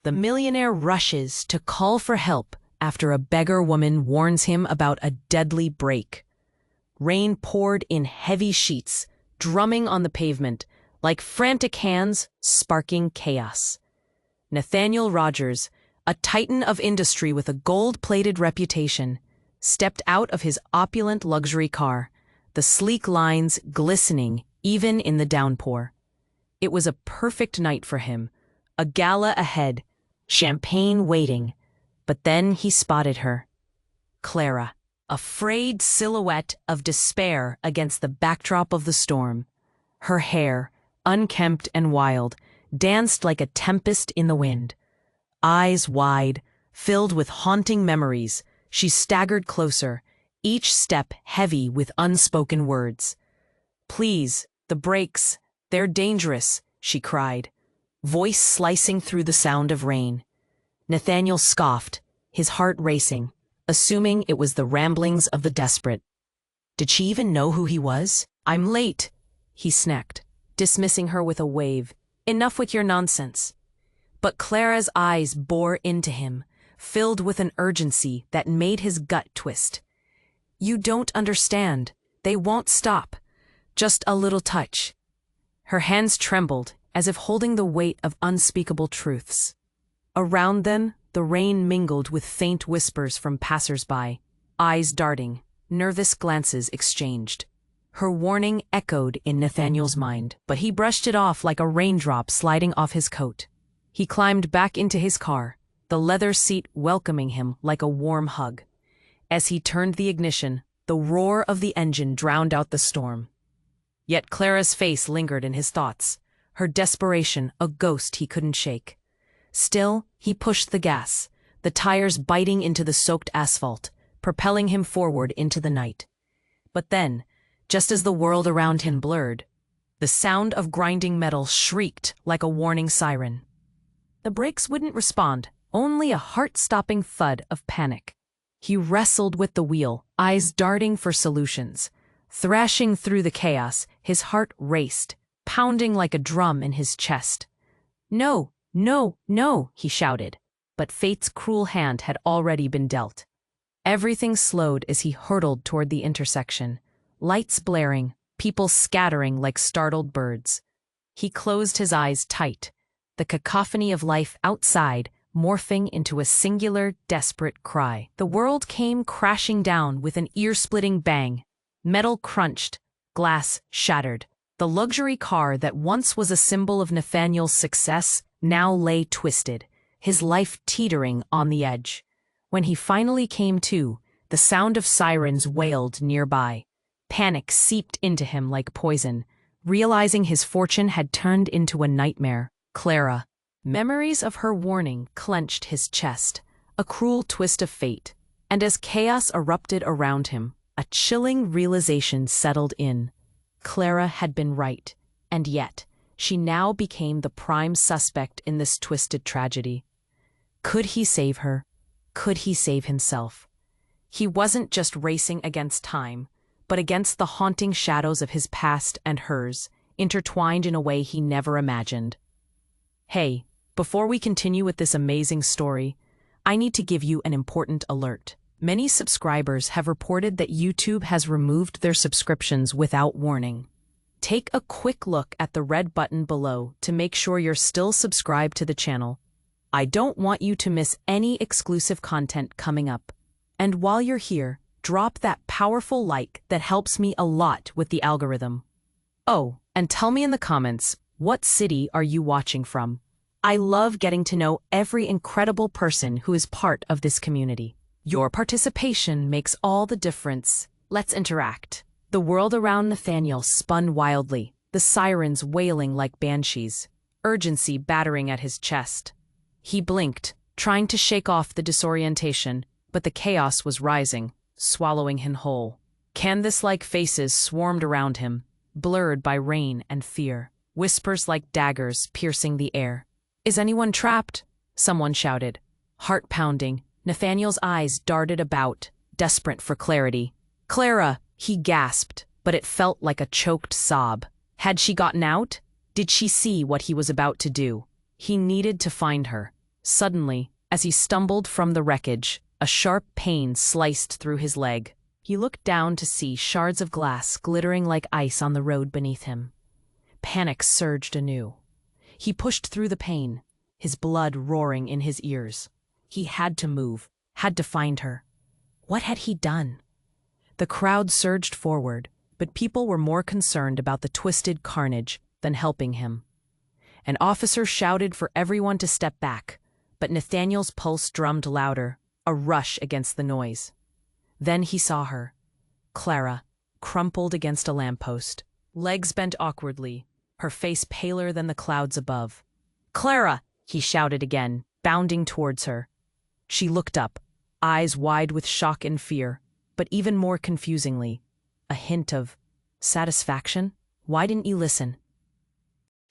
The millionaire rushes to call for help after a beggar woman warns him about a deadly break. Rain poured in heavy sheets, drumming on the pavement, like frantic hands sparking chaos. Nathaniel Rogers, a titan of industry with a gold-plated reputation, stepped out of his opulent luxury car, the sleek lines glistening even in the downpour. It was a perfect night for him, a gala ahead, champagne waiting, but then he spotted her. Clara, a frayed silhouette of despair against the backdrop of the storm. Her hair, unkempt and wild, danced like a tempest in the wind. Eyes wide, filled with haunting memories, she staggered closer, each step heavy with unspoken words. "Please, the brakes, they're dangerous," she cried, voice slicing through the sound of rain. Nathaniel scoffed, his heart racing, assuming it was the ramblings of the desperate. Did she even know who he was? "I'm late," he snapped, dismissing her with a wave. "Enough with your nonsense." But Clara's eyes bore into him, filled with an urgency that made his gut twist. "You don't understand. They won't stop. Just a little touch." Her hands trembled, as if holding the weight of unspeakable truths. Around them, the rain mingled with faint whispers from passers-by, eyes darting, nervous glances exchanged. Her warning echoed in Nathaniel's mind, but he brushed it off like a raindrop sliding off his coat. He climbed back into his car, the leather seat welcoming him like a warm hug. As he turned the ignition, the roar of the engine drowned out the storm. Yet Clara's face lingered in his thoughts, her desperation a ghost he couldn't shake. Still, he pushed the gas, the tires biting into the soaked asphalt, propelling him forward into the night. But then, just as the world around him blurred, the sound of grinding metal shrieked like a warning siren. The brakes wouldn't respond, only a heart-stopping thud of panic. He wrestled with the wheel, eyes darting for solutions. Thrashing through the chaos, his heart raced, pounding like a drum in his chest. "No, no, no," he shouted, but fate's cruel hand had already been dealt. Everything slowed as he hurtled toward the intersection, lights blaring, people scattering like startled birds. He closed his eyes tight, the cacophony of life outside morphing into a singular, desperate cry. The world came crashing down with an ear-splitting bang. Metal crunched, glass shattered. The luxury car that once was a symbol of Nathaniel's success now lay twisted, his life teetering on the edge. When he finally came to, the sound of sirens wailed nearby. Panic seeped into him like poison, realizing his fortune had turned into a nightmare. Clara. Memories of her warning clenched his chest, a cruel twist of fate, and as chaos erupted around him, a chilling realization settled in. Clara had been right, and yet she now became the prime suspect in this twisted tragedy. Could he save her? Could he save himself? He wasn't just racing against time, but against the haunting shadows of his past and hers, intertwined in a way he never imagined. Hey, before we continue with this amazing story, I need to give you an important alert. Many subscribers have reported that YouTube has removed their subscriptions without warning. Take a quick look at the red button below to make sure you're still subscribed to the channel. I don't want you to miss any exclusive content coming up. And while you're here, drop that powerful like that helps me a lot with the algorithm. Oh, and tell me in the comments, what city are you watching from? I love getting to know every incredible person who is part of this community. Your participation makes all the difference. Let's interact. The world around Nathaniel spun wildly, the sirens wailing like banshees, urgency battering at his chest. He blinked, trying to shake off the disorientation, but the chaos was rising, swallowing him whole. Canvas-like faces swarmed around him, blurred by rain and fear, whispers like daggers piercing the air. "Is anyone trapped?" someone shouted. Heart pounding, Nathaniel's eyes darted about, desperate for clarity. "Clara!" he gasped, but it felt like a choked sob. Had she gotten out? Did she see what he was about to do? He needed to find her. Suddenly, as he stumbled from the wreckage, a sharp pain sliced through his leg. He looked down to see shards of glass glittering like ice on the road beneath him. Panic surged anew. He pushed through the pain, his blood roaring in his ears. He had to move, had to find her. What had he done? The crowd surged forward, but people were more concerned about the twisted carnage than helping him. An officer shouted for everyone to step back, but Nathaniel's pulse drummed louder, a rush against the noise. Then he saw her, Clara, crumpled against a lamppost, legs bent awkwardly, her face paler than the clouds above. "Clara!" he shouted again, bounding towards her. She looked up, eyes wide with shock and fear, but even more confusingly, a hint of satisfaction. "Why didn't you listen?"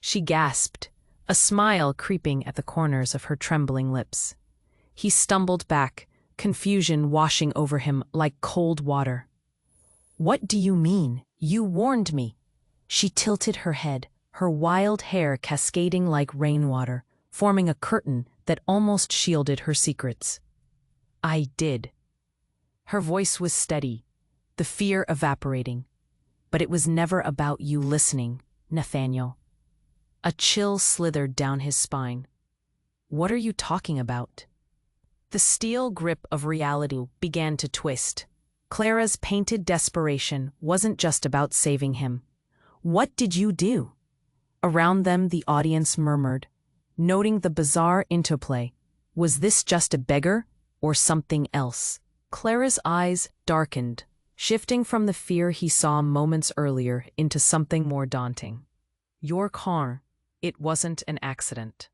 She gasped, a smile creeping at the corners of her trembling lips. He stumbled back, confusion washing over him like cold water. "What do you mean? You warned me." She tilted her head, her wild hair cascading like rainwater, forming a curtain that almost shielded her secrets. "I did." Her voice was steady, the fear evaporating. "But it was never about you listening, Nathaniel." A chill slithered down his spine. "What are you talking about?" The steel grip of reality began to twist. Clara's painted desperation wasn't just about saving him. "What did you do?" Around them the audience murmured, noting the bizarre interplay. Was this just a beggar, or something else? Clara's eyes darkened, shifting from the fear he saw moments earlier into something more daunting. "Your car, it wasn't an accident."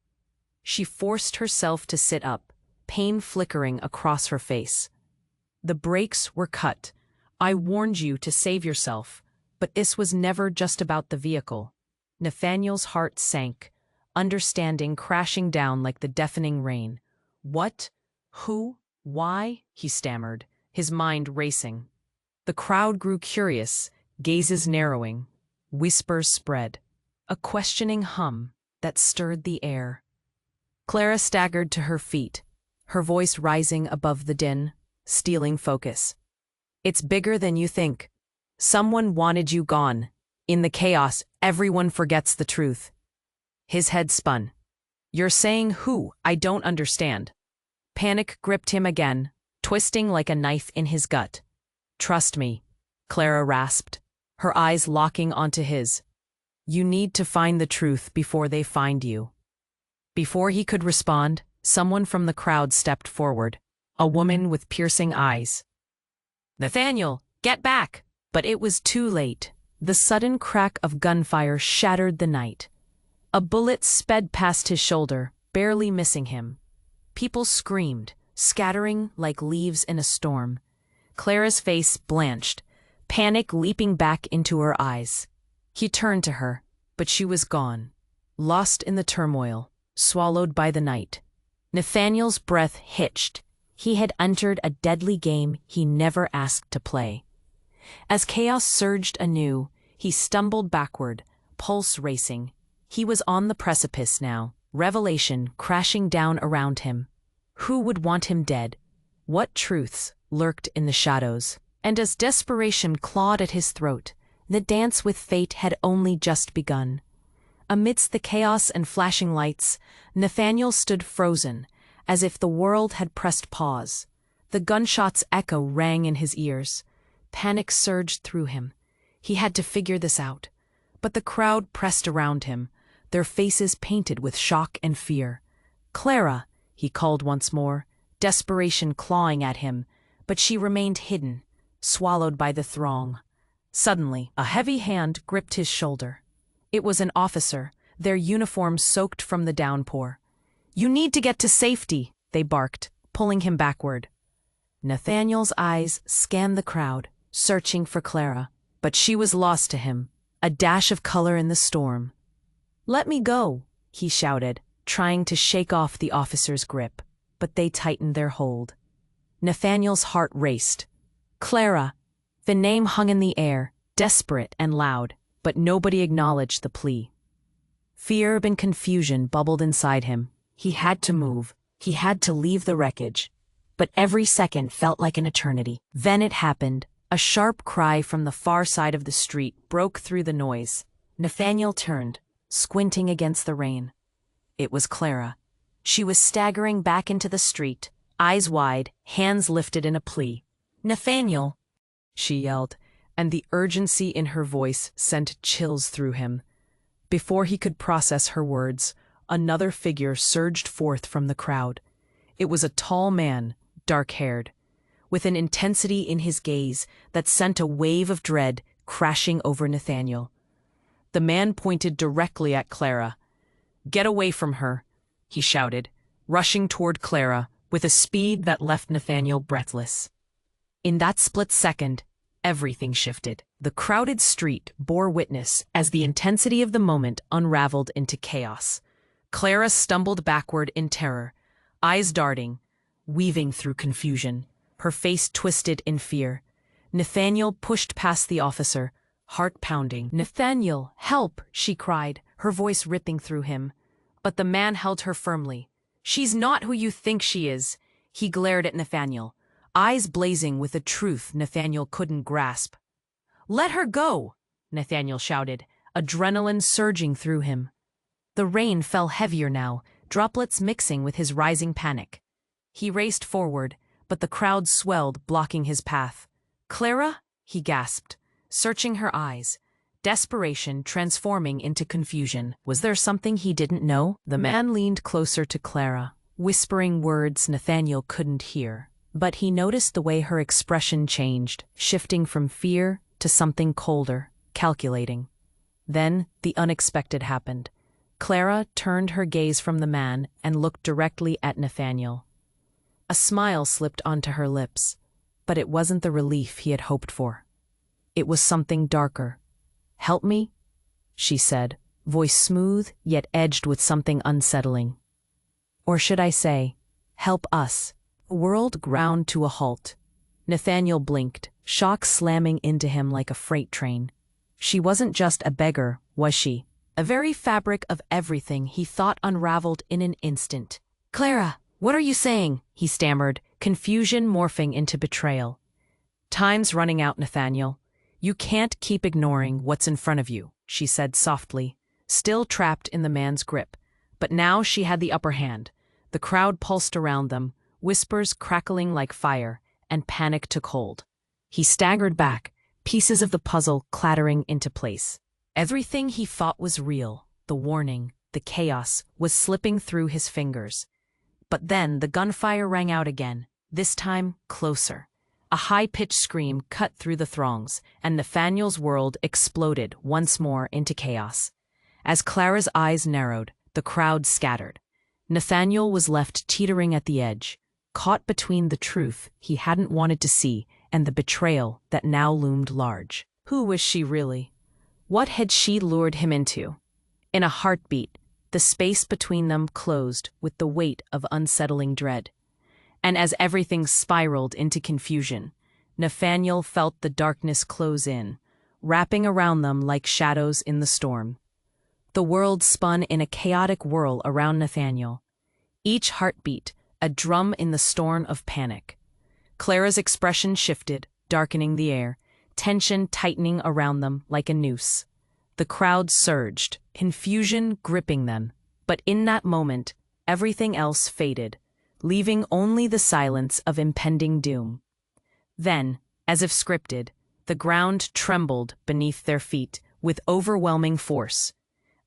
She forced herself to sit up, pain flickering across her face. "The brakes were cut. I warned you to save yourself, but this was never just about the vehicle." Nathaniel's heart sank, understanding crashing down like the deafening rain. "What? Who? Why?" he stammered, his mind racing. The crowd grew curious, gazes narrowing. Whispers spread, a questioning hum that stirred the air. Clara staggered to her feet, her voice rising above the din, stealing focus. "It's bigger than you think. Someone wanted you gone. In the chaos, everyone forgets the truth." His head spun. "You're saying who? I don't understand." Panic gripped him again, twisting like a knife in his gut. "Trust me," Clara rasped, her eyes locking onto his. "You need to find the truth before they find you." Before he could respond, someone from the crowd stepped forward, a woman with piercing eyes. "Nathaniel, get back!" But it was too late. The sudden crack of gunfire shattered the night. A bullet sped past his shoulder, barely missing him. People screamed, scattering like leaves in a storm. Clara's face blanched, panic leaping back into her eyes. He turned to her, but she was gone, lost in the turmoil, swallowed by the night. Nathaniel's breath hitched. He had entered a deadly game he never asked to play. As chaos surged anew, he stumbled backward, pulse racing. He was on the precipice now, revelation crashing down around him. Who would want him dead? What truths lurked in the shadows? And as desperation clawed at his throat, the dance with fate had only just begun. Amidst the chaos and flashing lights, Nathaniel stood frozen, as if the world had pressed pause. The gunshot's echo rang in his ears. Panic surged through him. He had to figure this out. But the crowd pressed around him, their faces painted with shock and fear. "Clara," he called once more, desperation clawing at him, but she remained hidden, swallowed by the throng. Suddenly, a heavy hand gripped his shoulder. It was an officer, their uniforms soaked from the downpour. "You need to get to safety," they barked, pulling him backward. Nathaniel's eyes scanned the crowd, searching for Clara, but she was lost to him, a dash of color in the storm. "Let me go," he shouted, trying to shake off the officer's grip, but they tightened their hold. Nathaniel's heart raced. Clara! The name hung in the air, desperate and loud, but nobody acknowledged the plea. Fear and confusion bubbled inside him. He had to move, He had to leave the wreckage, but every second felt like an eternity. Then it happened. A sharp cry from the far side of the street broke through the noise. Nathaniel turned, squinting against the rain. It was Clara. She was staggering back into the street, eyes wide, hands lifted in a plea. "Nathaniel!" she yelled, and the urgency in her voice sent chills through him. Before he could process her words, another figure surged forth from the crowd. It was a tall man, dark-haired, with an intensity in his gaze that sent a wave of dread crashing over Nathaniel. The man pointed directly at Clara. "Get away from her," he shouted, rushing toward Clara with a speed that left Nathaniel breathless. In that split second, everything shifted. The crowded street bore witness as the intensity of the moment unraveled into chaos. Clara stumbled backward in terror, eyes darting, weaving through confusion, her face twisted in fear. Nathaniel pushed past the officer, heart pounding. "Nathaniel, help!" she cried, her voice ripping through him. But the man held her firmly. "She's not who you think she is," he glared at Nathaniel, eyes blazing with a truth Nathaniel couldn't grasp. "Let her go!" Nathaniel shouted, adrenaline surging through him. The rain fell heavier now, droplets mixing with his rising panic. He raced forward, but the crowd swelled, blocking his path. "Clara?" he gasped, searching her eyes, desperation transforming into confusion. Was there something he didn't know? The man leaned closer to Clara, whispering words Nathaniel couldn't hear. But he noticed the way her expression changed, shifting from fear to something colder, calculating. Then the unexpected happened. Clara turned her gaze from the man and looked directly at Nathaniel. A smile slipped onto her lips, but it wasn't the relief he had hoped for. It was something darker. "Help me?" she said, voice smooth yet edged with something unsettling. "Or should I say, help us?" The world ground to a halt. Nathaniel blinked, shock slamming into him like a freight train. She wasn't just a beggar, was she? A very fabric of everything he thought unraveled in an instant. "Clara, what are you saying?" he stammered, confusion morphing into betrayal. "Time's running out, Nathaniel. You can't keep ignoring what's in front of you," she said softly, still trapped in the man's grip. But now she had the upper hand. The crowd pulsed around them, whispers crackling like fire, and panic took hold. He staggered back, pieces of the puzzle clattering into place. Everything he thought was real, the warning, the chaos, was slipping through his fingers. But then the gunfire rang out again, this time closer. A high-pitched scream cut through the throngs, and Nathaniel's world exploded once more into chaos. As Clara's eyes narrowed, the crowd scattered. Nathaniel was left teetering at the edge, caught between the truth he hadn't wanted to see and the betrayal that now loomed large. Who was she really? What had she lured him into? In a heartbeat, the space between them closed with the weight of unsettling dread. And as everything spiraled into confusion, Nathaniel felt the darkness close in, wrapping around them like shadows in the storm. The world spun in a chaotic whirl around Nathaniel, each heartbeat a drum in the storm of panic. Clara's expression shifted, darkening the air, tension tightening around them like a noose. The crowd surged, confusion gripping them, but in that moment, everything else faded, leaving only the silence of impending doom. Then, as if scripted, the ground trembled beneath their feet with overwhelming force.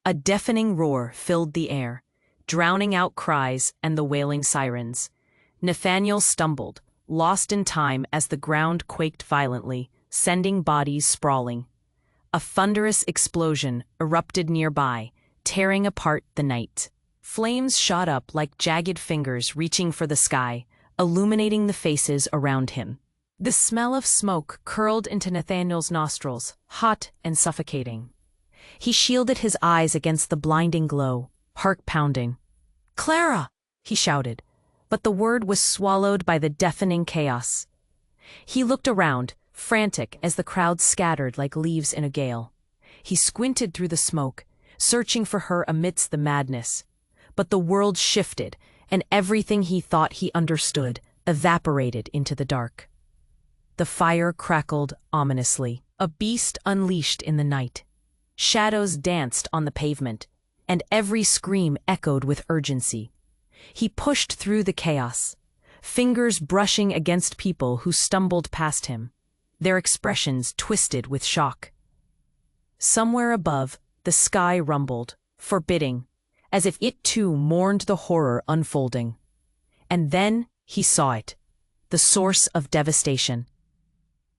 A deafening roar filled the air, drowning out cries and the wailing sirens. Nathaniel stumbled, lost in time as the ground quaked violently, sending bodies sprawling. A thunderous explosion erupted nearby, tearing apart the night. Flames shot up like jagged fingers reaching for the sky, illuminating the faces around him. The smell of smoke curled into Nathaniel's nostrils, hot and suffocating. He shielded his eyes against the blinding glow, heart pounding. "Clara!" he shouted, but the word was swallowed by the deafening chaos. He looked around, frantic as the crowd scattered like leaves in a gale. He squinted through the smoke, searching for her amidst the madness. But the world shifted, and everything he thought he understood evaporated into the dark. The fire crackled ominously, a beast unleashed in the night. Shadows danced on the pavement, and every scream echoed with urgency. He pushed through the chaos, fingers brushing against people who stumbled past him, their expressions twisted with shock. Somewhere above, the sky rumbled, forbidding, as if it too mourned the horror unfolding. And then he saw it, the source of devastation.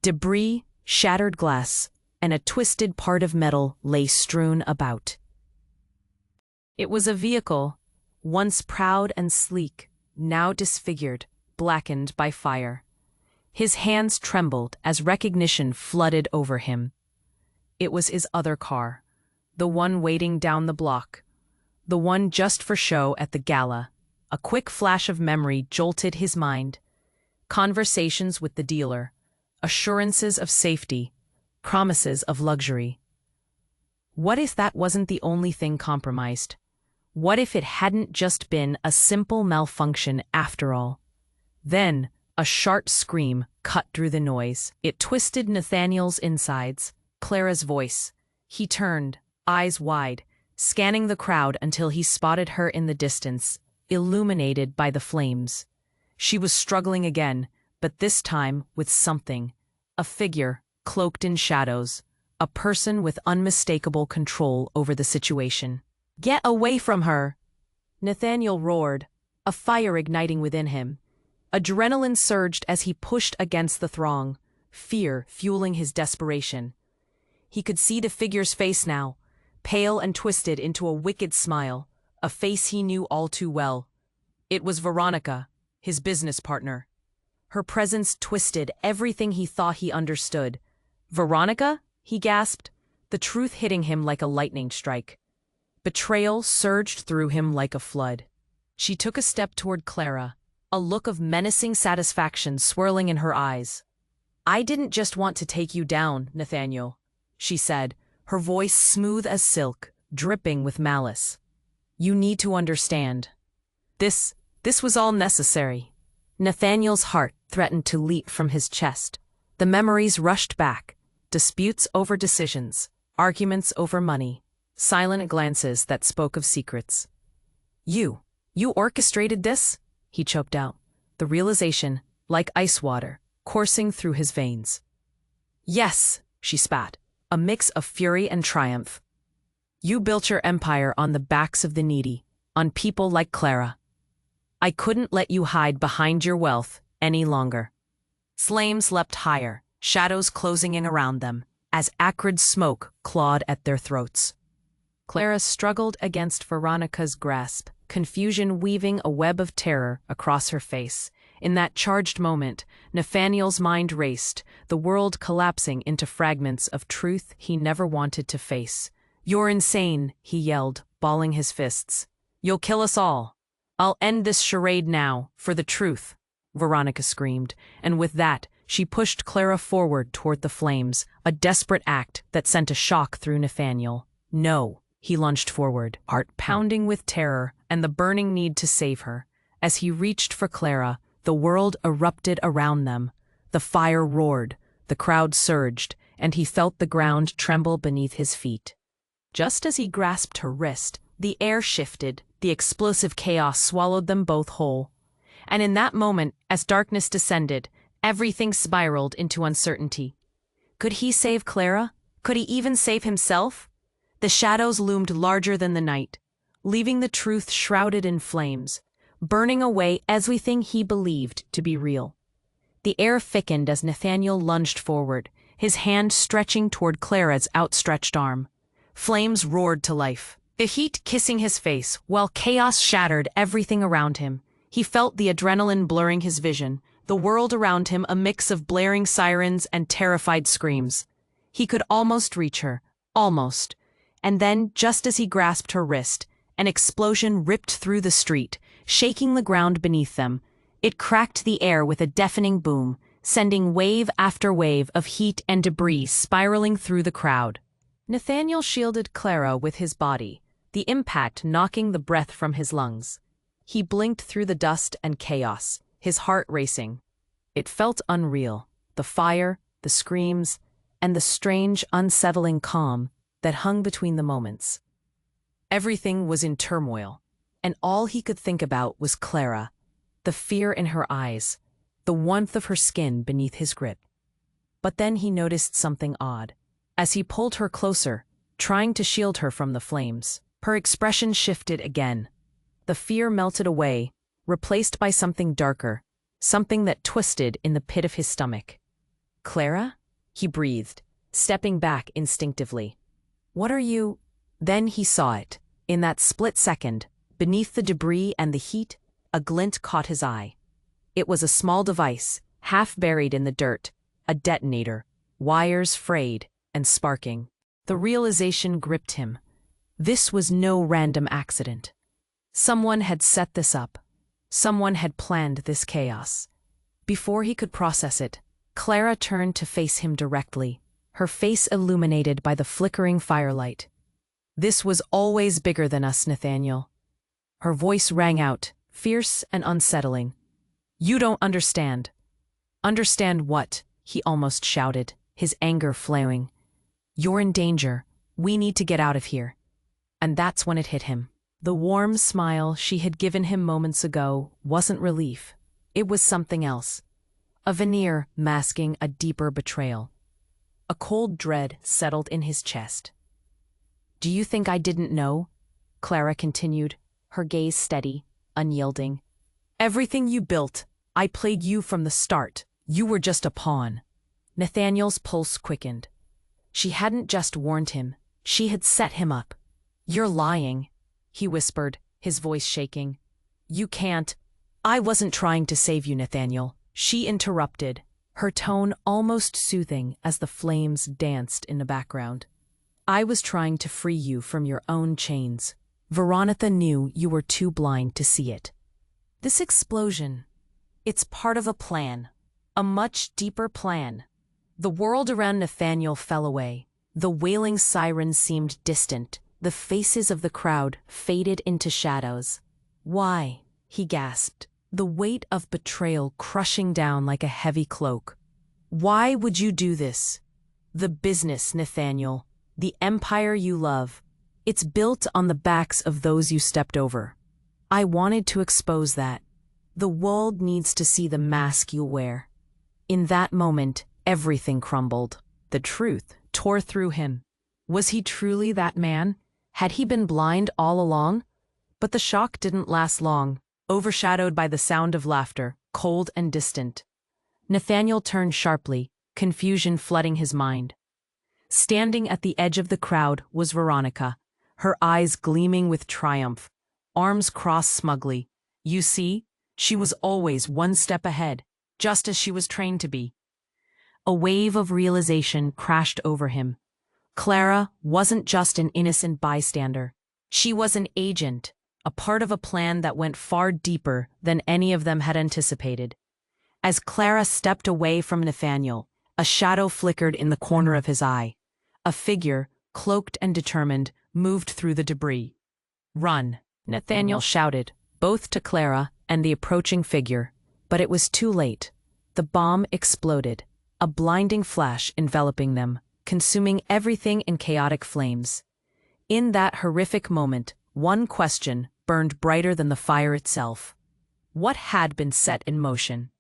Debris, shattered glass, and a twisted part of metal lay strewn about. It was a vehicle, once proud and sleek, now disfigured, blackened by fire. His hands trembled as recognition flooded over him. It was his other car, the one waiting down the block, the one just for show at the gala. A quick flash of memory jolted his mind. Conversations with the dealer, assurances of safety, promises of luxury. What if that wasn't the only thing compromised? What if it hadn't just been a simple malfunction after all? Then, a sharp scream cut through the noise. It twisted Nathaniel's insides. Clara's voice. He turned, eyes wide, scanning the crowd until he spotted her in the distance, illuminated by the flames. She was struggling again, but this time with something. A figure, cloaked in shadows. A person with unmistakable control over the situation. "Get away from her!" Nathaniel roared, a fire igniting within him. Adrenaline surged as he pushed against the throng, fear fueling his desperation. He could see the figure's face now, pale and twisted into a wicked smile, a face he knew all too well. It was Veronica, his business partner. Her presence twisted everything he thought he understood. "Veronica?" he gasped, the truth hitting him like a lightning strike. Betrayal surged through him like a flood. She took a step toward Clara, a look of menacing satisfaction swirling in her eyes. "I didn't just want to take you down, Nathaniel," she said, her voice smooth as silk, dripping with malice. "You need to understand. This was all necessary." Nathaniel's heart threatened to leap from his chest. The memories rushed back, disputes over decisions, arguments over money, silent glances that spoke of secrets. You orchestrated this?" he choked out, the realization, like ice water, coursing through his veins. "Yes," she spat, a mix of fury and triumph. "You built your empire on the backs of the needy, on people like Clara. I couldn't let you hide behind your wealth any longer." Flames leapt higher, shadows closing in around them, as acrid smoke clawed at their throats. Clara struggled against Veronica's grasp, confusion weaving a web of terror across her face. In that charged moment, Nathaniel's mind raced, the world collapsing into fragments of truth he never wanted to face. "You're insane," he yelled, balling his fists. "You'll kill us all. I'll end this charade now, for the truth," Veronica screamed, and with that, she pushed Clara forward toward the flames, a desperate act that sent a shock through Nathaniel. "No." He lunged forward, heart pounding with terror and the burning need to save her. As he reached for Clara, the world erupted around them. The fire roared, the crowd surged, and he felt the ground tremble beneath his feet. Just as he grasped her wrist, the air shifted, the explosive chaos swallowed them both whole. And in that moment, as darkness descended, everything spiraled into uncertainty. Could he save Clara? Could he even save himself? The shadows loomed larger than the night, leaving the truth shrouded in flames, burning away everything he believed to be real. The air thickened as Nathaniel lunged forward, his hand stretching toward Clara's outstretched arm. Flames roared to life, the heat kissing his face, while chaos shattered everything around him. He felt the adrenaline blurring his vision, the world around him a mix of blaring sirens and terrified screams. He could almost reach her, almost. And then, just as he grasped her wrist, an explosion ripped through the street, shaking the ground beneath them. It cracked the air with a deafening boom, sending wave after wave of heat and debris spiraling through the crowd. Nathaniel shielded Clara with his body, the impact knocking the breath from his lungs. He blinked through the dust and chaos, his heart racing. It felt unreal, the fire, the screams, and the strange, unsettling calm that hung between the moments. Everything was in turmoil, and all he could think about was Clara, the fear in her eyes, the warmth of her skin beneath his grip. But then he noticed something odd. As he pulled her closer, trying to shield her from the flames, her expression shifted again. The fear melted away, replaced by something darker, something that twisted in the pit of his stomach. "Clara?" he breathed, stepping back instinctively. "What are you—" Then he saw it. In that split second, beneath the debris and the heat, a glint caught his eye. It was a small device, half buried in the dirt, a detonator, wires frayed and sparking. The realization gripped him. This was no random accident. Someone had set this up. Someone had planned this chaos. Before he could process it, Clara turned to face him directly, her face illuminated by the flickering firelight. "This was always bigger than us, Nathaniel." Her voice rang out, fierce and unsettling. "You don't understand." "Understand what?" he almost shouted, his anger flaring. "You're in danger. We need to get out of here." And that's when it hit him. The warm smile she had given him moments ago wasn't relief. It was something else. A veneer masking a deeper betrayal. A cold dread settled in his chest. "Do you think I didn't know?" Clara continued, her gaze steady, unyielding. "Everything you built, I played you from the start. You were just a pawn." Nathaniel's pulse quickened. She hadn't just warned him, she had set him up. "You're lying," he whispered, his voice shaking. "You can't—" "I wasn't trying to save you, Nathaniel," she interrupted, her tone almost soothing as the flames danced in the background. "I was trying to free you from your own chains. Veronica knew you were too blind to see it. This explosion, it's part of a plan, a much deeper plan." The world around Nathaniel fell away. The wailing sirens seemed distant. The faces of the crowd faded into shadows. "Why?" he gasped, the weight of betrayal crushing down like a heavy cloak. "Why would you do this? The business, Nathaniel, the empire you love, it's built on the backs of those you stepped over. I wanted to expose that. The world needs to see the mask you wear." In that moment, everything crumbled. The truth tore through him. Was he truly that man? Had he been blind all along? But the shock didn't last long, overshadowed by the sound of laughter, cold and distant. Nathaniel turned sharply, confusion flooding his mind. Standing at the edge of the crowd was Veronica, her eyes gleaming with triumph, arms crossed smugly. You see, she was always one step ahead, just as she was trained to be. A wave of realization crashed over him. Clara wasn't just an innocent bystander. She was an agent, a part of a plan that went far deeper than any of them had anticipated. As Clara stepped away from Nathaniel, a shadow flickered in the corner of his eye. A figure, cloaked and determined, moved through the debris. "Run!" Nathaniel shouted, both to Clara and the approaching figure, but it was too late. The bomb exploded, a blinding flash enveloping them, consuming everything in chaotic flames. In that horrific moment, one question burned brighter than the fire itself. What had been set in motion?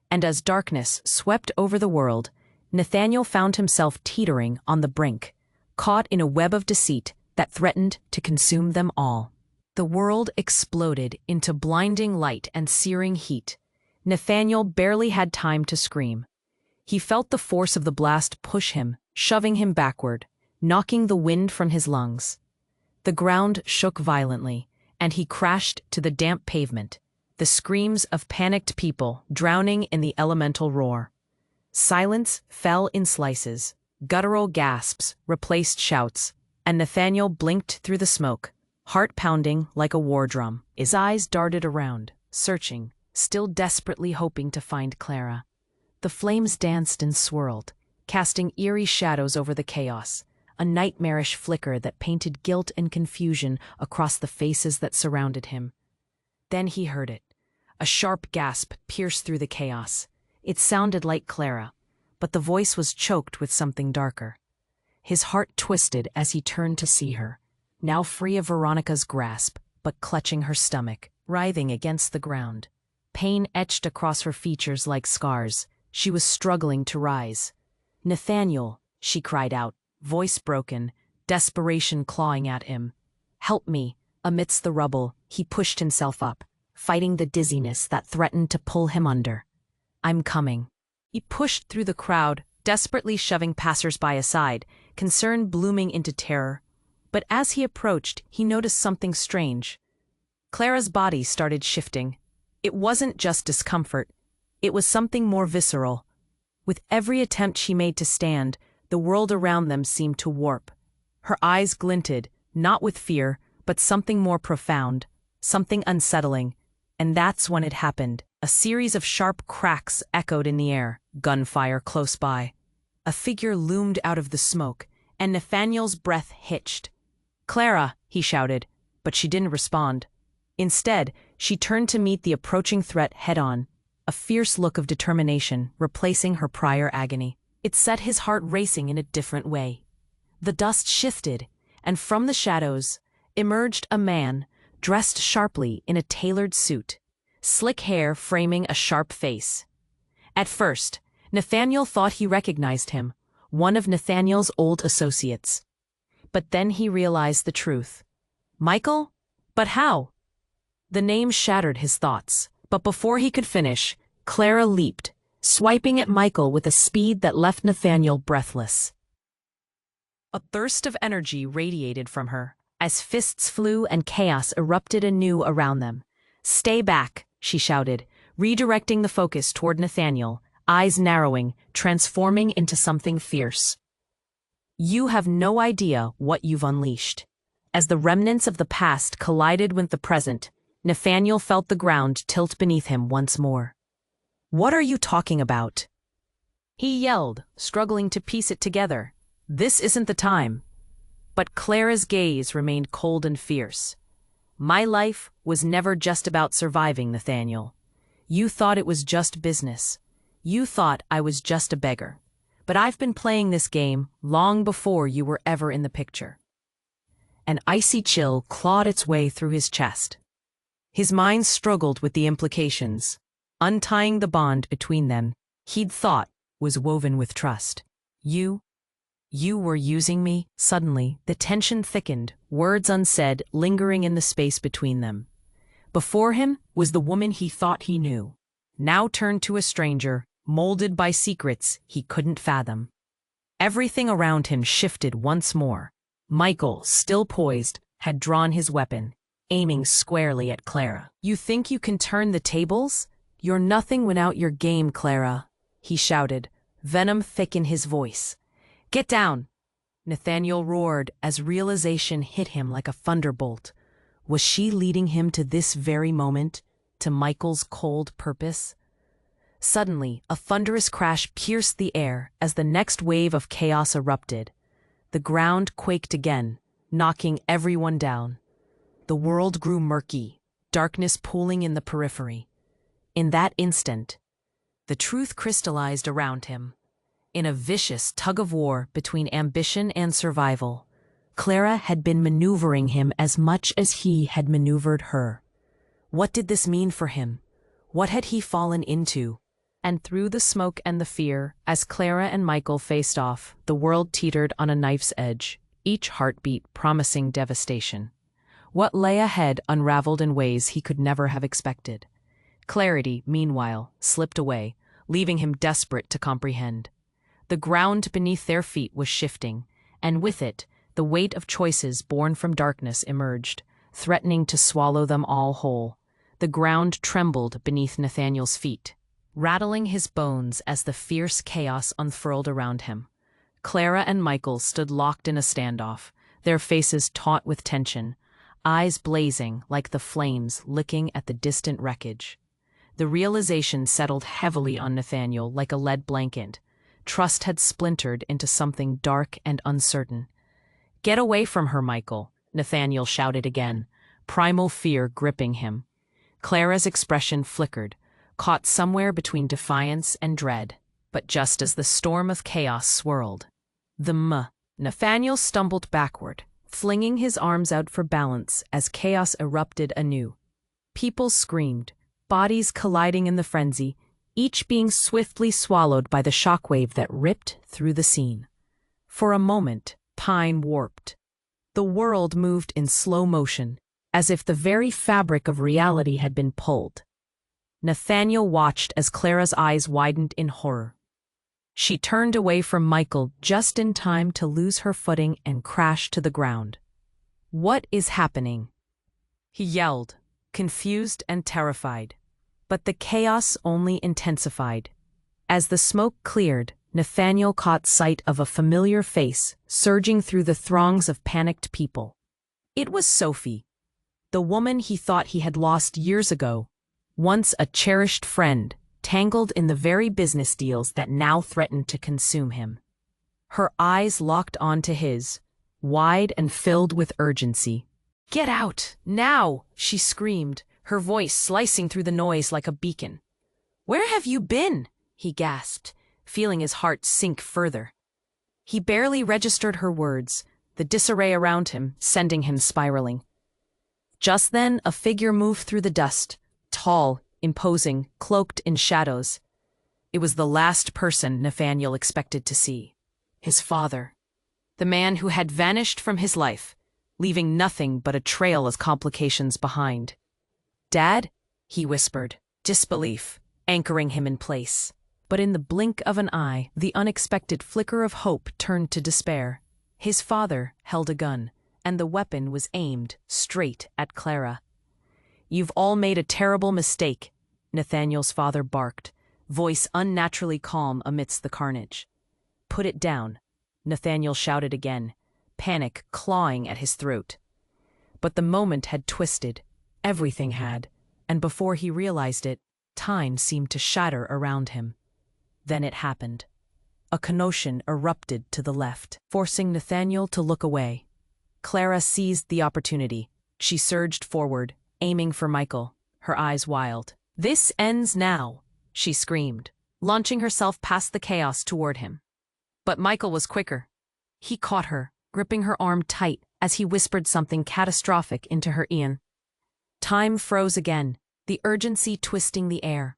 And as darkness swept over the world, Nathaniel found himself teetering on the brink, caught in a web of deceit that threatened to consume them all. The world exploded into blinding light and searing heat. Nathaniel barely had time to scream. He felt the force of the blast push him, shoving him backward, knocking the wind from his lungs. The ground shook violently, and he crashed to the damp pavement, the screams of panicked people drowning in the elemental roar. Silence fell in slices, guttural gasps replaced shouts, and Nathaniel blinked through the smoke, heart pounding like a war drum. His eyes darted around, searching, still desperately hoping to find Clara. The flames danced and swirled, casting eerie shadows over the chaos, a nightmarish flicker that painted guilt and confusion across the faces that surrounded him. Then he heard it. A sharp gasp pierced through the chaos. It sounded like Clara, but the voice was choked with something darker. His heart twisted as he turned to see her, now free of Veronica's grasp, but clutching her stomach, writhing against the ground. Pain etched across her features like scars. She was struggling to rise. "Nathaniel," she cried out, voice broken, desperation clawing at him. "Help me." Amidst the rubble, he pushed himself up, fighting the dizziness that threatened to pull him under. "I'm coming." He pushed through the crowd, desperately shoving passers-by aside, concern blooming into terror. But as he approached, he noticed something strange. Clara's body started shifting. It wasn't just discomfort. It was something more visceral. With every attempt she made to stand, the world around them seemed to warp. Her eyes glinted, not with fear, but something more profound, something unsettling. And that's when it happened. A series of sharp cracks echoed in the air, gunfire close by. A figure loomed out of the smoke, and Nathaniel's breath hitched. "Clara," he shouted, but she didn't respond. Instead, she turned to meet the approaching threat head-on, a fierce look of determination replacing her prior agony. It set his heart racing in a different way. The dust shifted, and from the shadows emerged a man, dressed sharply in a tailored suit, slick hair framing a sharp face. At first, Nathaniel thought he recognized him, one of Nathaniel's old associates. But then he realized the truth. Michael? But how? The name shattered his thoughts, but before he could finish, Clara leaped, swiping at Michael with a speed that left Nathaniel breathless. A thirst of energy radiated from her, as fists flew and chaos erupted anew around them. "Stay back," she shouted, redirecting the focus toward Nathaniel, eyes narrowing, transforming into something fierce. "You have no idea what you've unleashed." As the remnants of the past collided with the present, Nathaniel felt the ground tilt beneath him once more. "What are you talking about?" he yelled, struggling to piece it together. "This isn't the time." But Clara's gaze remained cold and fierce. "My life was never just about surviving, Nathaniel. You thought it was just business. You thought I was just a beggar. But I've been playing this game long before you were ever in the picture." An icy chill clawed its way through his chest. His mind struggled with the implications, untying the bond between them he'd thought was woven with trust. You were using me?" Suddenly, the tension thickened, words unsaid lingering in the space between them. Before him was the woman he thought he knew, now turned to a stranger, molded by secrets he couldn't fathom. Everything around him shifted once more. Michael, still poised, had drawn his weapon, aiming squarely at Clara. "You think you can turn the tables? You're nothing without your game, Clara," he shouted, venom thick in his voice. "Get down!" Nathaniel roared as realization hit him like a thunderbolt. Was she leading him to this very moment, to Michael's cold purpose? Suddenly, a thunderous crash pierced the air as the next wave of chaos erupted. The ground quaked again, knocking everyone down. The world grew murky, darkness pooling in the periphery. In that instant, the truth crystallized around him. In a vicious tug-of-war between ambition and survival, Clara had been maneuvering him as much as he had maneuvered her. What did this mean for him? What had he fallen into? And through the smoke and the fear, as Clara and Michael faced off, the world teetered on a knife's edge, each heartbeat promising devastation. What lay ahead unraveled in ways he could never have expected. Clarity, meanwhile, slipped away, leaving him desperate to comprehend. The ground beneath their feet was shifting, and with it, the weight of choices born from darkness emerged, threatening to swallow them all whole. The ground trembled beneath Nathaniel's feet, rattling his bones as the fierce chaos unfurled around him. Clara and Michael stood locked in a standoff, their faces taut with tension, eyes blazing like the flames licking at the distant wreckage. The realization settled heavily on Nathaniel like a lead blanket. Trust had splintered into something dark and uncertain. "Get away from her, Michael," Nathaniel shouted again, primal fear gripping him. Clara's expression flickered, caught somewhere between defiance and dread. But just as the storm of chaos swirled, Nathaniel stumbled backward, flinging his arms out for balance as chaos erupted anew. People screamed, bodies colliding in the frenzy, each being swiftly swallowed by the shockwave that ripped through the scene. For a moment, time warped. The world moved in slow motion, as if the very fabric of reality had been pulled. Nathaniel watched as Clara's eyes widened in horror. She turned away from Michael just in time to lose her footing and crash to the ground. "What is happening?" he yelled, confused and terrified. But the chaos only intensified. As the smoke cleared, Nathaniel caught sight of a familiar face surging through the throngs of panicked people. It was Sophie, the woman he thought he had lost years ago, once a cherished friend, tangled in the very business deals that now threatened to consume him. Her eyes locked onto his, wide and filled with urgency. "Get out, now!" she screamed, her voice slicing through the noise like a beacon. "Where have you been?" he gasped, feeling his heart sink further. He barely registered her words, the disarray around him sending him spiraling. Just then, a figure moved through the dust, tall, imposing, cloaked in shadows. It was the last person Nathaniel expected to see. His father. The man who had vanished from his life, leaving nothing but a trail of complications behind. "Dad?" he whispered, disbelief anchoring him in place. But in the blink of an eye, the unexpected flicker of hope turned to despair. His father held a gun, and the weapon was aimed straight at Clara. "You've all made a terrible mistake," Nathaniel's father barked, voice unnaturally calm amidst the carnage. "Put it down," Nathaniel shouted again, panic clawing at his throat. But the moment had twisted, everything had, and before he realized it, time seemed to shatter around him. Then it happened. A commotion erupted to the left, forcing Nathaniel to look away. Clara seized the opportunity. She surged forward, aiming for Michael, her eyes wild. "This ends now," she screamed, launching herself past the chaos toward him. But Michael was quicker. He caught her, gripping her arm tight as he whispered something catastrophic into her ear. Time froze again, the urgency twisting the air.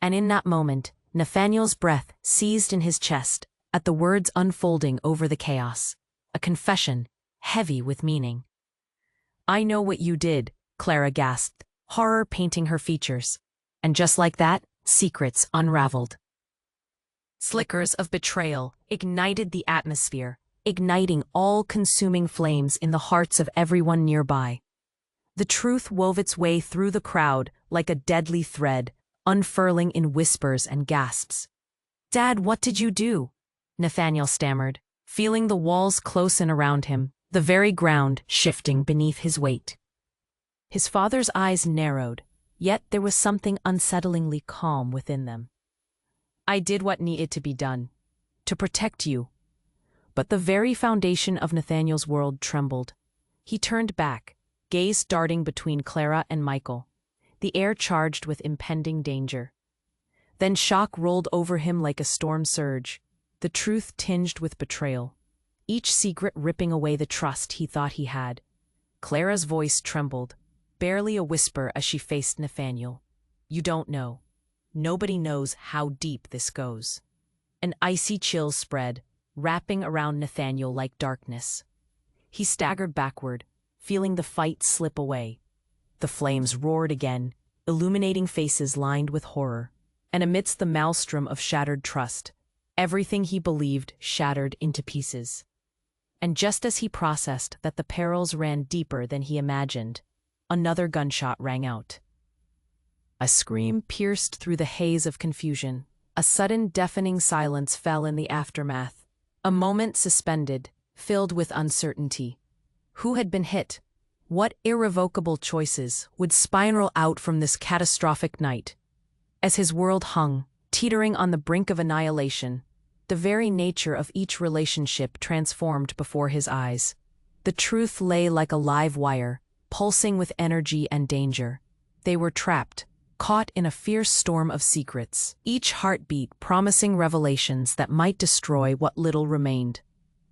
And in that moment, Nathaniel's breath seized in his chest at the words unfolding over the chaos. A confession, heavy with meaning. "I know what you did," Clara gasped, horror painting her features. And just like that, secrets unraveled. Flickers of betrayal ignited the atmosphere, igniting all-consuming flames in the hearts of everyone nearby. The truth wove its way through the crowd like a deadly thread, unfurling in whispers and gasps. "Dad, what did you do?" Nathaniel stammered, feeling the walls close in around him, the very ground shifting beneath his weight. His father's eyes narrowed, yet there was something unsettlingly calm within them. "I did what needed to be done, to protect you." But the very foundation of Nathaniel's world trembled. He turned back, gaze darting between Clara and Michael, the air charged with impending danger. Then shock rolled over him like a storm surge, the truth tinged with betrayal, each secret ripping away the trust he thought he had. Clara's voice trembled, barely a whisper as she faced Nathaniel. "You don't know. Nobody knows how deep this goes." An icy chill spread, wrapping around Nathaniel like darkness. He staggered backward, feeling the fight slip away. The flames roared again, illuminating faces lined with horror. And amidst the maelstrom of shattered trust, everything he believed shattered into pieces. And just as he processed that the perils ran deeper than he imagined, another gunshot rang out. A scream pierced through the haze of confusion. A sudden deafening silence fell in the aftermath. A moment suspended, filled with uncertainty. Who had been hit? What irrevocable choices would spiral out from this catastrophic night? As his world hung, teetering on the brink of annihilation, the very nature of each relationship transformed before his eyes. The truth lay like a live wire, pulsing with energy and danger. They were trapped, caught in a fierce storm of secrets, each heartbeat promising revelations that might destroy what little remained.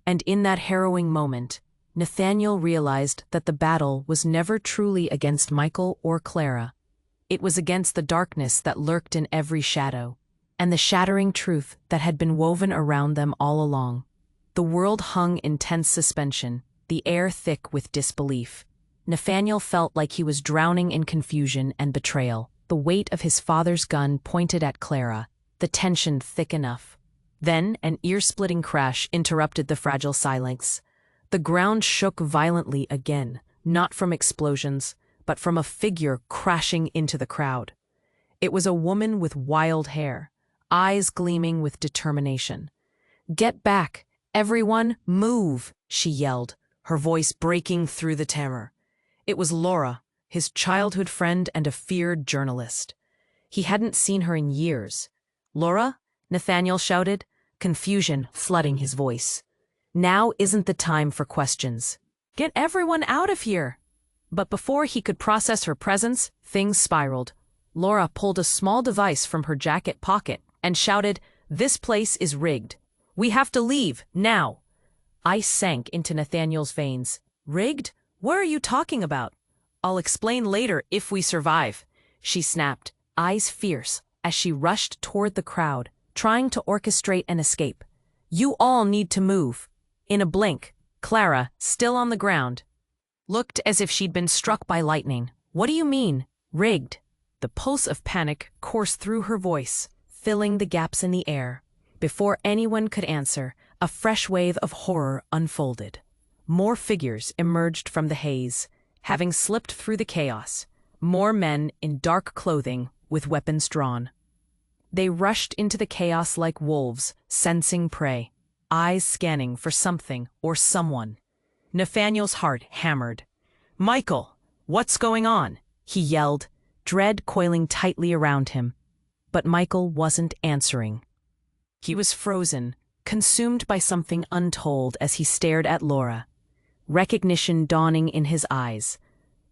And in that harrowing moment, Nathaniel realized that the battle was never truly against Michael or Clara. It was against the darkness that lurked in every shadow, and the shattering truth that had been woven around them all along. The world hung in tense suspension, the air thick with disbelief. Nathaniel felt like he was drowning in confusion and betrayal, the weight of his father's gun pointed at Clara, the tension thick enough. Then an ear-splitting crash interrupted the fragile silence. The ground shook violently again, not from explosions, but from a figure crashing into the crowd. It was a woman with wild hair, eyes gleaming with determination. "Get back! Everyone, move!" she yelled, her voice breaking through the terror. It was Laura, his childhood friend and a feared journalist. He hadn't seen her in years. "Laura?" Nathaniel shouted, confusion flooding his voice. Now isn't the time for questions. "Get everyone out of here!" But before he could process her presence, things spiraled. Laura pulled a small device from her jacket pocket and shouted, "This place is rigged. We have to leave, now!" Ice sank into Nathaniel's veins. "Rigged? What are you talking about?" "I'll explain later if we survive," she snapped, eyes fierce, as she rushed toward the crowd, trying to orchestrate an escape. "You all need to move." In a blink, Clara, still on the ground, looked as if she'd been struck by lightning. "What do you mean, rigged?" The pulse of panic coursed through her voice, filling the gaps in the air. Before anyone could answer, a fresh wave of horror unfolded. More figures emerged from the haze, having slipped through the chaos. More men in dark clothing with weapons drawn. They rushed into the chaos like wolves, sensing prey, eyes scanning for something or someone. Nathaniel's heart hammered. "Michael, what's going on?" he yelled, dread coiling tightly around him. But Michael wasn't answering. He was frozen, consumed by something untold as he stared at Laura. Recognition dawning in his eyes.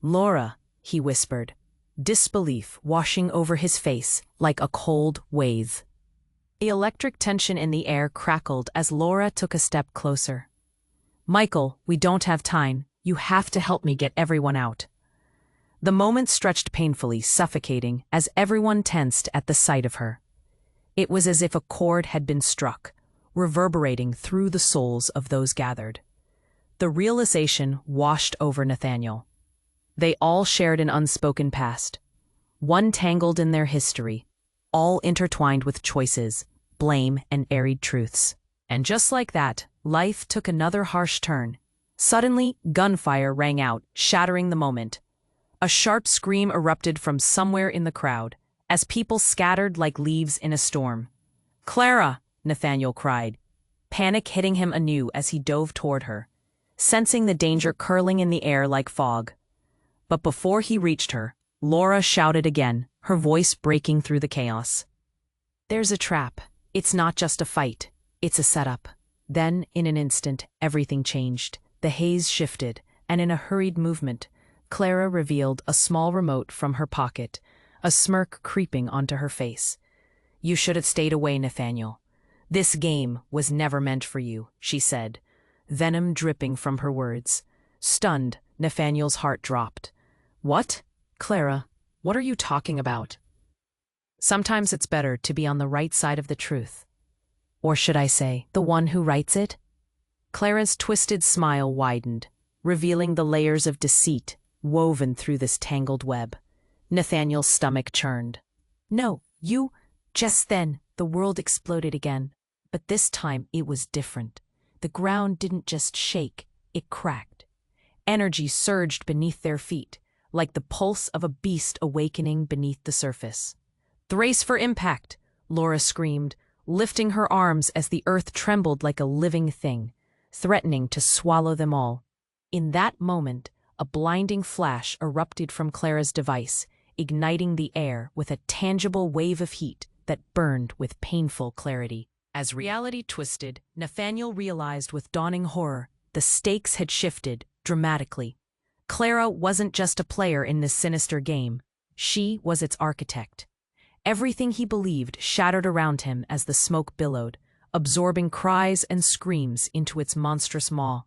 "Laura," he whispered, disbelief washing over his face like a cold wave. The electric tension in the air crackled as Laura took a step closer. "Michael, we don't have time. You have to help me get everyone out." The moment stretched painfully, suffocating, as everyone tensed at the sight of her. It was as if a chord had been struck, reverberating through the souls of those gathered. The realization washed over Nathaniel. They all shared an unspoken past, one tangled in their history, all intertwined with choices, blame, and arid truths. And just like that, life took another harsh turn. Suddenly, gunfire rang out, shattering the moment. A sharp scream erupted from somewhere in the crowd, as people scattered like leaves in a storm. "Clara!" Nathaniel cried, panic hitting him anew as he dove toward her, sensing the danger curling in the air like fog. But before he reached her, Laura shouted again, her voice breaking through the chaos. "There's a trap. It's not just a fight. It's a setup." Then, in an instant, everything changed. The haze shifted, and in a hurried movement, Clara revealed a small remote from her pocket, a smirk creeping onto her face. "You should have stayed away, Nathaniel. This game was never meant for you," she said, venom dripping from her words. Stunned, Nathaniel's heart dropped. "What? Clara, what are you talking about?" "Sometimes it's better to be on the right side of the truth. Or should I say, the one who writes it?" Clara's twisted smile widened, revealing the layers of deceit woven through this tangled web. Nathaniel's stomach churned. "No, you—" Just then, the world exploded again. But this time it was different. The ground didn't just shake, it cracked. Energy surged beneath their feet, like the pulse of a beast awakening beneath the surface. "Brace for impact!" Laura screamed, lifting her arms as the earth trembled like a living thing, threatening to swallow them all. In that moment, a blinding flash erupted from Clara's device, igniting the air with a tangible wave of heat that burned with painful clarity. As reality twisted, Nathaniel realized with dawning horror the stakes had shifted dramatically. Clara wasn't just a player in this sinister game. She was its architect. Everything he believed shattered around him as the smoke billowed, absorbing cries and screams into its monstrous maw.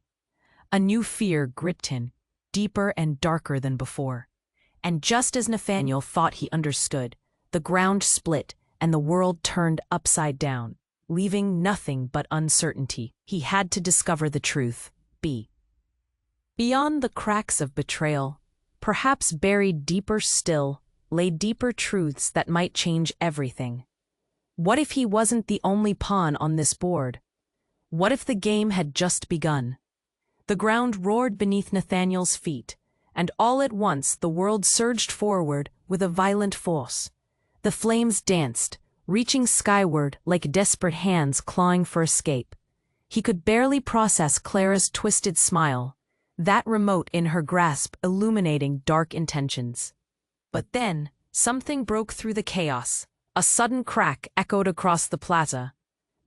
A new fear gripped him, deeper and darker than before. And just as Nathaniel thought he understood, the ground split and the world turned upside down, leaving nothing but uncertainty. He had to discover the truth. Beyond the cracks of betrayal, perhaps buried deeper still, lay deeper truths that might change everything. What if he wasn't the only pawn on this board? What if the game had just begun? The ground roared beneath Nathaniel's feet, and all at once the world surged forward with a violent force. The flames danced, reaching skyward like desperate hands clawing for escape. He could barely process Clara's twisted smile, that remote in her grasp illuminating dark intentions. But then, something broke through the chaos. A sudden crack echoed across the plaza.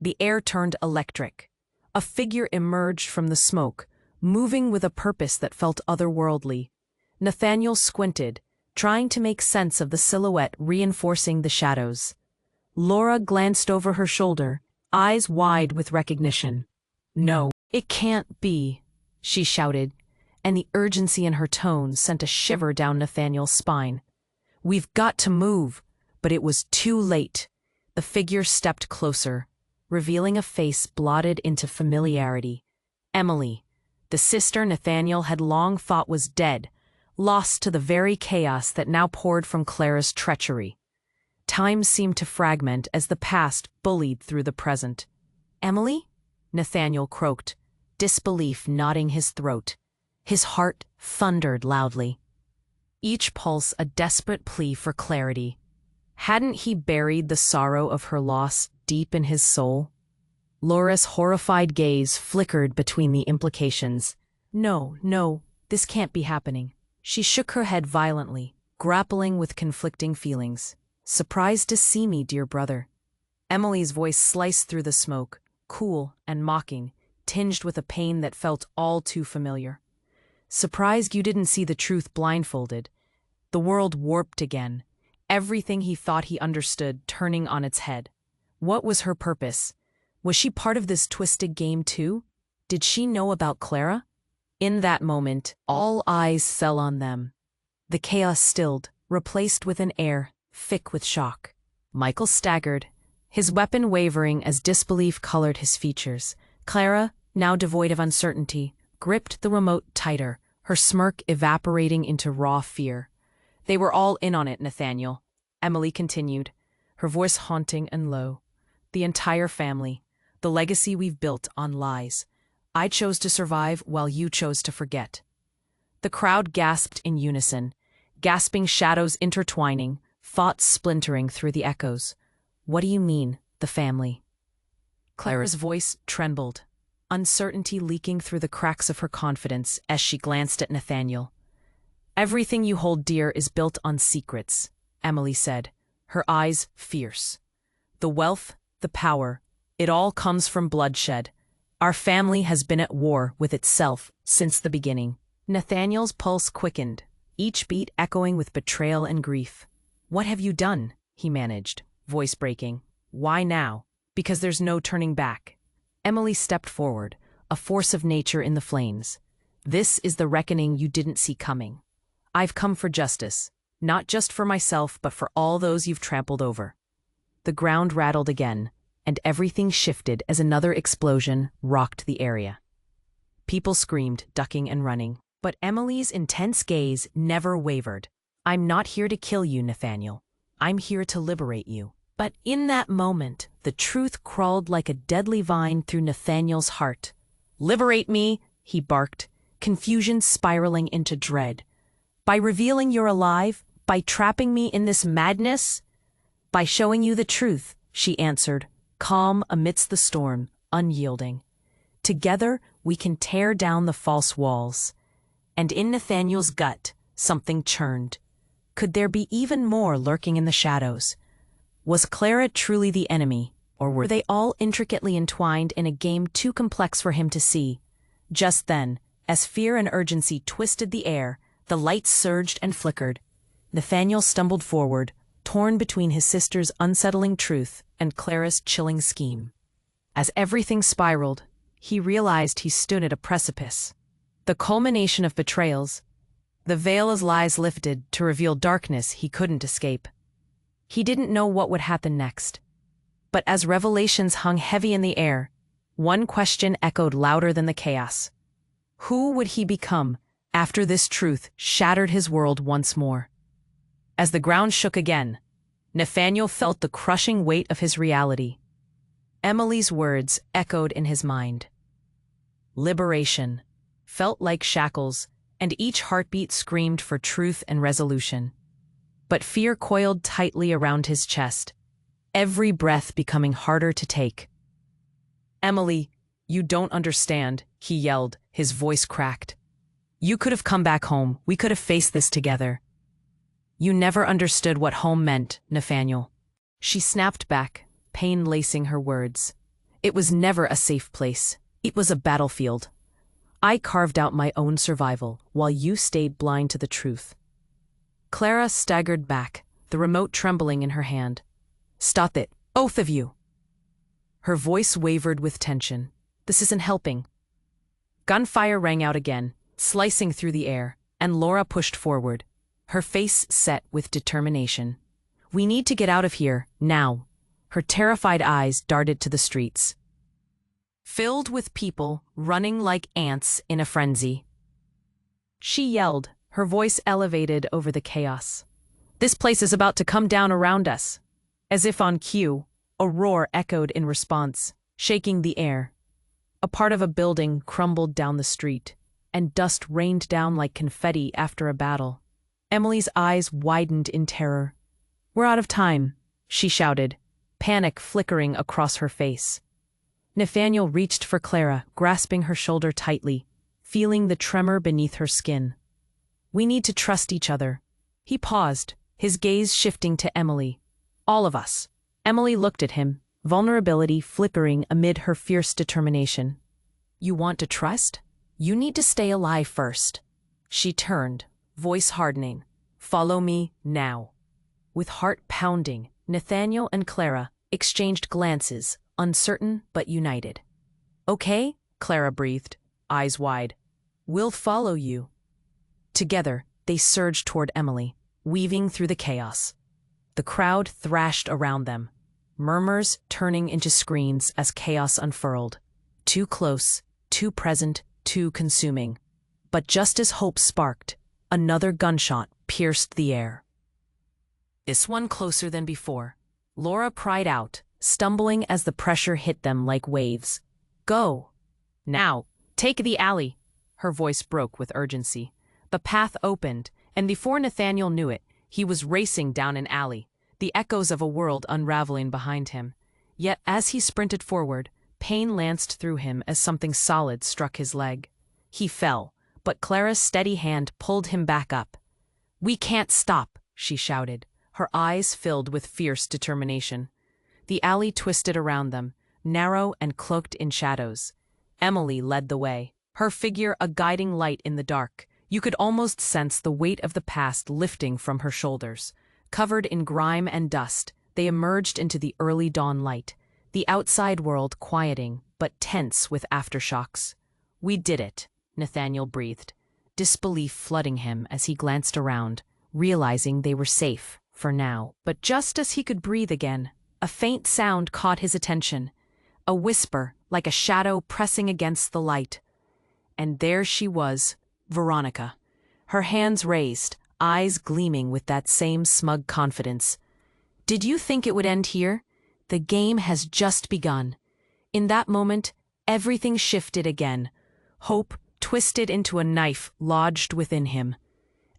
The air turned electric. A figure emerged from the smoke, moving with a purpose that felt otherworldly. Nathaniel squinted, trying to make sense of the silhouette reinforcing the shadows. Laura glanced over her shoulder, eyes wide with recognition. "No, it can't be," she shouted, and the urgency in her tone sent a shiver down Nathaniel's spine. "We've got to move." But it was too late. The figure stepped closer, revealing a face blotted into familiarity. Emily, the sister Nathaniel had long thought was dead, lost to the very chaos that now poured from Clara's treachery. Time seemed to fragment as the past bullied through the present. "Emily?" Nathaniel croaked, disbelief knotting his throat. His heart thundered loudly. Each pulse a desperate plea for clarity. Hadn't he buried the sorrow of her loss deep in his soul? Laura's horrified gaze flickered between the implications. No, this can't be happening." She shook her head violently, grappling with conflicting feelings. "Surprised to see me, dear brother." Emily's voice sliced through the smoke, cool and mocking, tinged with a pain that felt all too familiar. "Surprised you didn't see the truth blindfolded." The world warped again, everything he thought he understood turning on its head. What was her purpose? Was she part of this twisted game too? Did she know about Clara? In that moment, all eyes fell on them. The chaos stilled, replaced with an air thick with shock. Michael staggered, his weapon wavering as disbelief colored his features. Clara, now devoid of uncertainty, gripped the remote tighter, her smirk evaporating into raw fear. "They were all in on it, Nathaniel," Emily continued, her voice haunting and low. "The entire family, the legacy we've built on lies. I chose to survive while you chose to forget." The crowd gasped in unison, gasping shadows intertwining, thoughts splintering through the echoes. "What do you mean, the family?" Clara's voice trembled, uncertainty leaking through the cracks of her confidence as she glanced at Nathaniel. "Everything you hold dear is built on secrets," Emily said, her eyes fierce. "The wealth, the power, it all comes from bloodshed. Our family has been at war with itself since the beginning." Nathaniel's pulse quickened, each beat echoing with betrayal and grief. "What have you done?" he managed, voice breaking. "Why now?" "Because there's no turning back." Emily stepped forward, a force of nature in the flames. "This is the reckoning you didn't see coming. I've come for justice, not just for myself, but for all those you've trampled over." The ground rattled again, and everything shifted as another explosion rocked the area. People screamed, ducking and running, but Emily's intense gaze never wavered. "I'm not here to kill you, Nathaniel. I'm here to liberate you." But in that moment, the truth crawled like a deadly vine through Nathaniel's heart. "Liberate me," he barked, confusion spiraling into dread. "By revealing you're alive? By trapping me in this madness?" "By showing you the truth," she answered, calm amidst the storm, unyielding. "Together, we can tear down the false walls." And in Nathaniel's gut, something churned. Could there be even more lurking in the shadows? Was Clara truly the enemy, or were they all intricately entwined in a game too complex for him to see? Just then, as fear and urgency twisted the air, the lights surged and flickered. Nathaniel stumbled forward, torn between his sister's unsettling truth and Clara's chilling scheme. As everything spiraled, he realized he stood at a precipice. The culmination of betrayals, the veil of lies lifted to reveal darkness he couldn't escape. He didn't know what would happen next. But as revelations hung heavy in the air, one question echoed louder than the chaos. Who would he become after this truth shattered his world once more? As the ground shook again, Nathaniel felt the crushing weight of his reality. Emily's words echoed in his mind. Liberation felt like shackles, and each heartbeat screamed for truth and resolution. But fear coiled tightly around his chest, every breath becoming harder to take. "Emily, you don't understand," he yelled, his voice cracked. "You could have come back home. We could have faced this together." "You never understood what home meant, Nathaniel." She snapped back, pain lacing her words. "It was never a safe place. It was a battlefield. I carved out my own survival while you stayed blind to the truth." Clara staggered back, the remote trembling in her hand. "Stop it, both of you." Her voice wavered with tension. "This isn't helping." Gunfire rang out again, slicing through the air, and Laura pushed forward, her face set with determination. "We need to get out of here, now." Her terrified eyes darted to the streets, filled with people running like ants in a frenzy. She yelled, her voice elevated over the chaos. "This place is about to come down around us." As if on cue, a roar echoed in response, shaking the air. A part of a building crumbled down the street, and dust rained down like confetti after a battle. Emily's eyes widened in terror. "We're out of time," she shouted, panic flickering across her face. Nathaniel reached for Clara, grasping her shoulder tightly, feeling the tremor beneath her skin. "We need to trust each other." He paused, his gaze shifting to Emily. "All of us." Emily looked at him, vulnerability flickering amid her fierce determination. "You want to trust? You need to stay alive first." She turned, voice hardening. "Follow me, now." With heart pounding, Nathaniel and Clara exchanged glances, uncertain but united. "Okay," Clara breathed, eyes wide. "We'll follow you." Together, they surged toward Emily, weaving through the chaos. The crowd thrashed around them, murmurs turning into screams as chaos unfurled. Too close, too present, too consuming. But just as hope sparked, another gunshot pierced the air. This one closer than before. Laura cried out, stumbling as the pressure hit them like waves. "Go! Now, take the alley!" Her voice broke with urgency. The path opened, and before Nathaniel knew it, he was racing down an alley, the echoes of a world unraveling behind him. Yet as he sprinted forward, pain lanced through him as something solid struck his leg. He fell, but Clara's steady hand pulled him back up. "We can't stop," she shouted, her eyes filled with fierce determination. The alley twisted around them, narrow and cloaked in shadows. Emily led the way, her figure a guiding light in the dark. You could almost sense the weight of the past lifting from her shoulders. Covered in grime and dust, they emerged into the early dawn light, the outside world quieting, but tense with aftershocks. "We did it," Nathaniel breathed, disbelief flooding him as he glanced around, realizing they were safe, for now. But just as he could breathe again, a faint sound caught his attention, a whisper like a shadow pressing against the light. And there she was, Veronica, her hands raised, eyes gleaming with that same smug confidence. "Did you think it would end here? The game has just begun." In that moment, everything shifted again. Hope twisted into a knife lodged within him.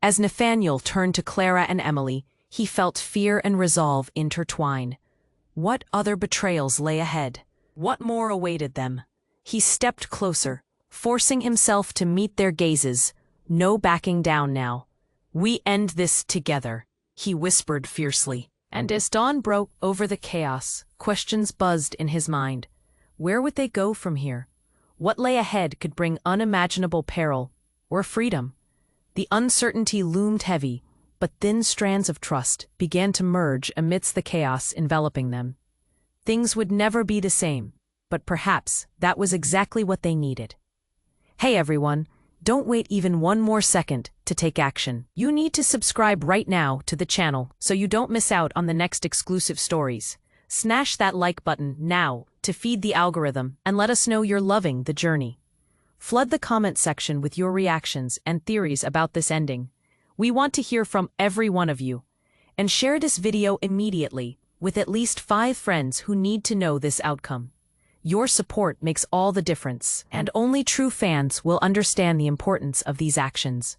As Nathaniel turned to Clara and Emily, he felt fear and resolve intertwine. What other betrayals lay ahead? What more awaited them? He stepped closer, forcing himself to meet their gazes. No backing down now. "We end this together," he whispered fiercely. And as dawn broke over the chaos, questions buzzed in his mind. Where would they go from here? What lay ahead could bring unimaginable peril or freedom? The uncertainty loomed heavy, but thin strands of trust began to merge amidst the chaos enveloping them. Things would never be the same, but perhaps that was exactly what they needed. Hey everyone, don't wait even one more second to take action. You need to subscribe right now to the channel so you don't miss out on the next exclusive stories. Smash that like button now to feed the algorithm and let us know you're loving the journey. Flood the comment section with your reactions and theories about this ending. We want to hear from every one of you. And share this video immediately with at least 5 friends who need to know this outcome. Your support makes all the difference, and only true fans will understand the importance of these actions.